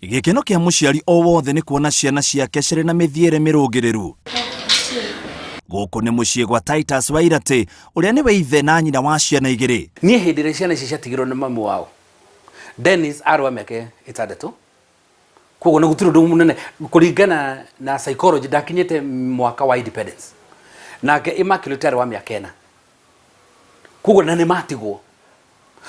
Gikeno kia muciari o wothe ni kuona ciana ciake cirĩ na mithiĩre mĩrũngĩrĩru. Gũkũ nĩ mũciĩ gwa Titus Wairati, ũrĩa nĩwe ithe na nyina wa ciana igĩrĩ. Niĩ hĩndĩ ĩrĩa ciana ici ciatigirwo nĩ mamu wao, Dennis arĩ wa mĩaka 6. Koguo nĩ gũtirĩ ũndũ mũnene kũringana na psychology, ndakinyĩte mwaka wa independence. Nake Immaculate arĩ wa mĩaka 4. Koguo na nĩ matigwo.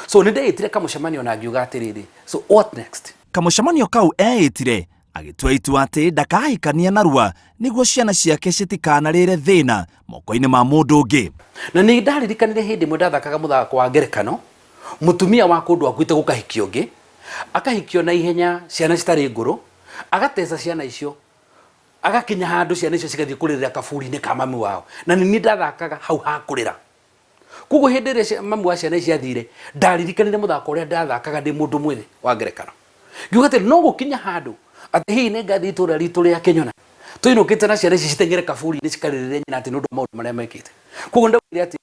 So nĩ ndeyĩtire kamũcemanio na ngiuga atĩrĩrĩ, so what next? Kamũcemanio kau eyĩtire agĩtua itua atĩ ndakahikania narua nĩguo ciana ciake citikanarĩre thĩna moko-inĩ ma mũndũ ũngĩ. Na nĩ ndaririkanire hĩndĩ ĩmwe ndathakaga mũthako wa ngerekano, mũtumia wa kũndũ akuĩte gũkahikio ũngĩ, akahikio na ihenya ciana citarĩ ngũrũ, agateca ciana icio, agakinya handũ ciana icio cigathiĩ kũrĩrĩra kaburi-inĩ ka mami wao, na nĩ ndathakaga hau ha kũrĩra. Koguo hĩndĩ ĩrĩa mami wa ciana ici athire, ndaririkanire mũthako ũrĩa ndathakaga ndĩ mũndũ mwĩthĩ wa ngerekano. Ngiuga atĩ no gũkinya handũ atĩ hihi nĩ ngathĩ itũũra ritũ rĩa Kenyona, tũinũkĩte na ciana ici citeng'ere kaburi-inĩ cikarĩrĩre nyina atĩ nĩ ũndũ maũndũ marĩa mekĩte. Koguo ndaugire atĩ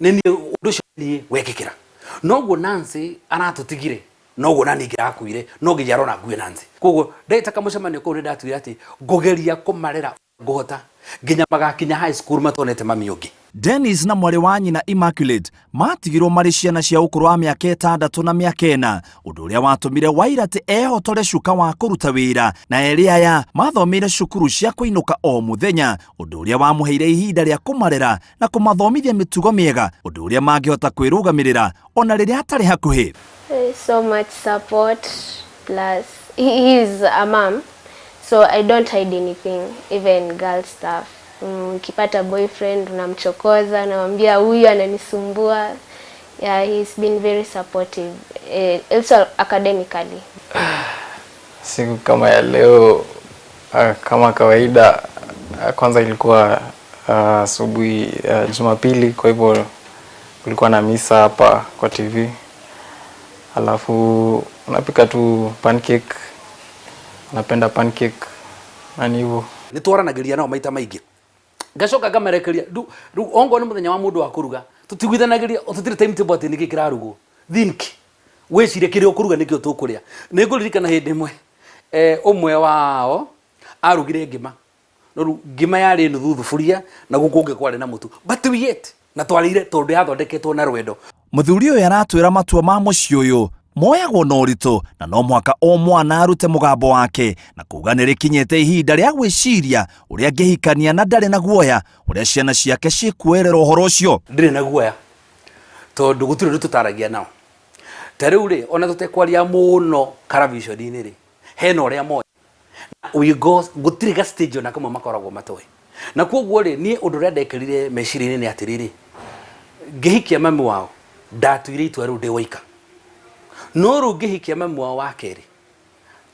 nĩ niĩ ũndũ ũcio niĩ wekĩkĩra. Noguo Nancy aratũtigire, noguo nani ngĩrakuire, no nginya arona ngue Nancy. Koguo ndeta kamũcemanio kũu nĩ ndatuire atĩ ngũgeria kũmarera ngũhota nginya magakinya high school matonete mami ũngĩ. Dennis na mwarĩ wa nyina Immaculate matigirwo marĩ ciana cia ũkũrũ wa mĩaka 6 na mĩaka 4, ũndũ ũrĩa watũmire Wairati ehotore cuka wa kũruta wĩra, na erĩ aya mathomeire cukuru cia kũinũka o mũthenya, ũndũ ũrĩa wamũheire ihinda rĩa kũmarera na kũmathomithia mĩtugo mĩega, ũndũ ũrĩa mangĩhota kwĩrũgamĩrĩra ona rĩrĩa atarĩ hakuhĩ. So much support, plus he is a mom, so I don't hide anything, even girl stuff. Ukipata boyfriend unamchokoza, namwambia huyu ananisumbua. Yeah, he's been very supportive, also academically. Siku kama ya leo, kama kawaida, kwanza ilikuwa asubuhi Jumapili, kwa hivyo kulikuwa na misa hapa kwa TV. Alafu unapika tu pancake, napenda pancake na hivyo. Nitwaranagĩria nao maita maingĩ. Ngacoka ngamerekeria rĩu ongo nĩ mũthenya wa mũndũ wa kũruga, tũtigwithanagĩria tũtirĩ timetable atĩ nĩkĩ kĩrarugwo. Think wĩcire kĩrĩa ũkũruga nĩkĩo tũkũrĩa. Nĩ ngũririkana hĩndĩ ĩmwe ũmwe wao arugire ngima. No ngima yarĩ nuthu thuburia na gũkũ ũngĩ kwarĩ na mũtu. But we ate na twarĩire tondũ yathondeketwo na rwendo. Mũthuri ũyũ aratwĩra matua ma mũciĩ ũyũ moyagwo na ũritũ, na no mũhaka o mwana arute mũgambo wake na kuuga nĩ rĩkinyĩte ihinda rĩa gwĩciria ũrĩa angĩhikania na ndarĩ na guoya ũrĩa ciana ciake cikuerera ũhoro ũcio. Ndirĩ na guoya tondũ gũtirĩ tũtaragia nao. Ta rĩu rĩ, ona tũtekwaria mũno karavishoni-inĩ rĩ, hena ũrĩa moya gũtirĩ ga stage ona kamwe makoragwo matoĩ. Na koguo rĩ, niĩ ũndũ ũrĩa ndekĩrire meciria-inĩ nĩ atĩrĩrĩ, ngĩhikia mami wao ndatuire itua rĩu ndĩ woika. No rĩu ngĩhikia mami wao wa kerĩ,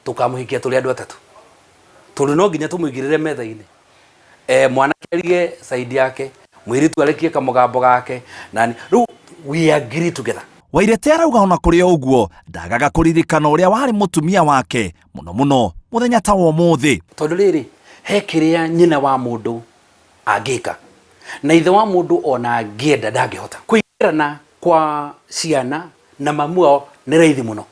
tũkamũhikia tũrĩ andũ atatũ, tondũ no nginya tũmũigĩrĩre metha-inĩ, mwanake arige side yake, mũirĩtu arekie kamũgambo gake, nani rĩu we agree together. Wairati arauga ona kũrĩ o ũguo ndagaga kũririkana ũrĩa warĩ mũtumia wake mũno mũno mũthenya ta wa ũmũthĩ. Tondũ rĩrĩ, he kĩrĩa nyina wa mũndũ angĩka na ithe wa mũndũ ona angĩenda ndangĩhota. Kũingĩrana kwa ciana na mamu wao nĩ raithi mũno,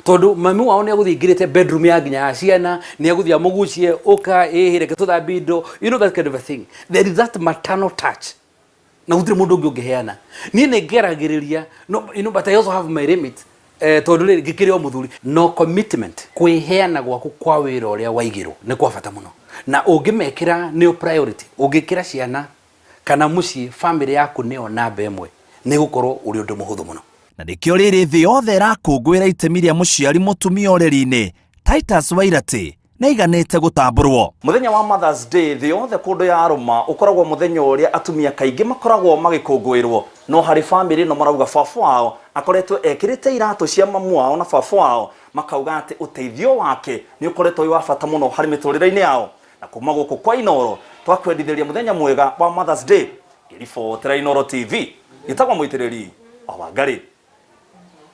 tondũ mami wao nĩ agũthiĩ ingĩrĩte bedroom ya nginya ya ciana, nĩ agũthiĩ amũgucie ũka reke tũthambie indo, you know that kind of a thing. There is that maternal touch na gũtirĩ mũndũ ũngĩ ũngĩheana. Niĩ nĩ ngeragĩrĩria, no, you know, but I also have my limit, tondũ rĩrĩ ngĩkĩrĩ o mũthuri. No commitment, kwĩheana gwaku kwa wĩra ũrĩa waigĩrwo nĩ kwa bata mũno, na ũngĩmekĩra nĩyo priority, ũngĩkĩra ciana kana mũciĩ family yaku nĩyo namba ĩmwe, nĩ gũkorwo ũrĩ ũndũ mũhũthũ mũno. Na nĩkĩo rĩrĩ thĩ yothe ĩrakũngũĩra itemi rĩa mũciari mũtumia ũreri-inĩ Titus Wairati nĩ iganĩte gũtambũrwo. Mũthenya wa Mother's Day thĩ yothe kũndũ ya arũma ũkoragwo mũthenya ũrĩa atumia kaingĩ makoragwo magĩkũngũĩrwo, no harĩ family no marauga baba wao akoretwo ekĩrĩte iratũ cia mamu wao na baba wao, makauga atĩ ũteithio wake nĩ ũkoretwo wa bata mũno harĩ mĩtũrĩre-inĩ yao. Na kuma gũkũ kwa Inooro twakwendithĩria mũthenya mwega wa Mother's Day. Ngĩribotera Inooro TV, gĩtagwo mũitĩrĩri wa Wangari.